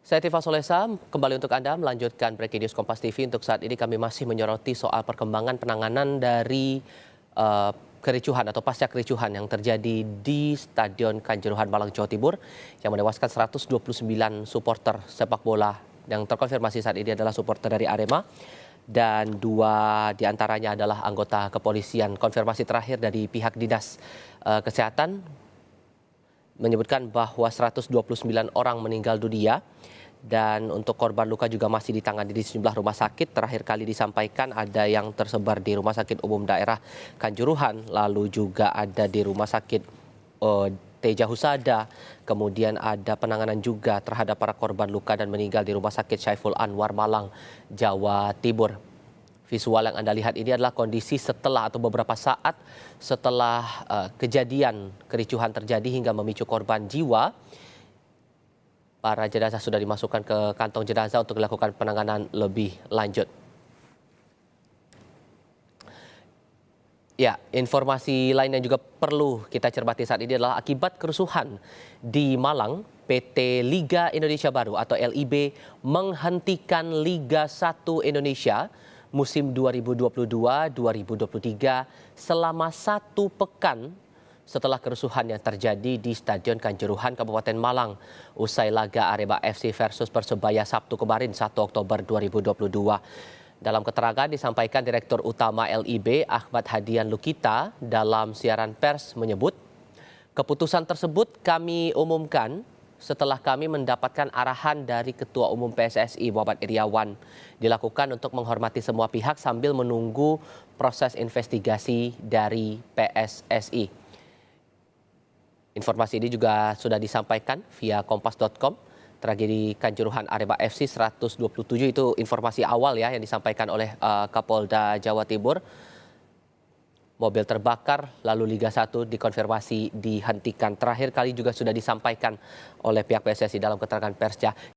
Saya Tifa Solesa, kembali untuk Anda melanjutkan Breaking News Kompas TV. Untuk saat ini kami masih menyoroti soal perkembangan penanganan dari kericuhan atau pasca kericuhan yang terjadi di Stadion Kanjuruhan Malang, Jawa Timur yang menewaskan 129 supporter sepak bola yang terkonfirmasi saat ini adalah supporter dari Arema dan 2 diantaranya adalah anggota kepolisian. Konfirmasi terakhir dari pihak Dinas Kesehatan menyebutkan bahwa 129 orang meninggal dunia dan untuk korban luka juga masih ditangani di sejumlah rumah sakit. Terakhir kali disampaikan ada yang tersebar di Rumah Sakit Umum Daerah Kanjuruhan, lalu juga ada di Rumah Sakit Teja Husada, kemudian ada penanganan juga terhadap para korban luka dan meninggal di Rumah Sakit Syaiful Anwar Malang, Jawa Timur. Visual yang Anda lihat ini adalah kondisi setelah atau beberapa saat setelah kejadian kericuhan terjadi hingga memicu korban jiwa. Para jenazah sudah dimasukkan ke kantong jenazah untuk dilakukan penanganan lebih lanjut. Ya, informasi lain yang juga perlu kita cermati saat ini adalah akibat kerusuhan di Malang, PT Liga Indonesia Baru atau LIB menghentikan Liga 1 Indonesia musim 2022-2023 selama 1 pekan setelah kerusuhan yang terjadi di Stadion Kanjuruhan Kabupaten Malang usai laga Arema FC versus Persebaya Sabtu kemarin 1 Oktober 2022. Dalam keterangan disampaikan Direktur Utama LIB Ahmad Hadian Lukita dalam siaran pers menyebut, keputusan tersebut kami umumkan setelah kami mendapatkan arahan dari Ketua Umum PSSI Muhammad Iriawan, dilakukan untuk menghormati semua pihak sambil menunggu proses investigasi dari PSSI. Informasi ini juga sudah disampaikan via kompas.com. Tragedi Kanjuruhan Arema FC 127 itu informasi awal ya yang disampaikan oleh Kapolda Jawa Timur. Mobil terbakar, lalu Liga 1 dikonfirmasi dihentikan. Terakhir kali juga sudah disampaikan oleh pihak PSSI dalam keterangan persnya.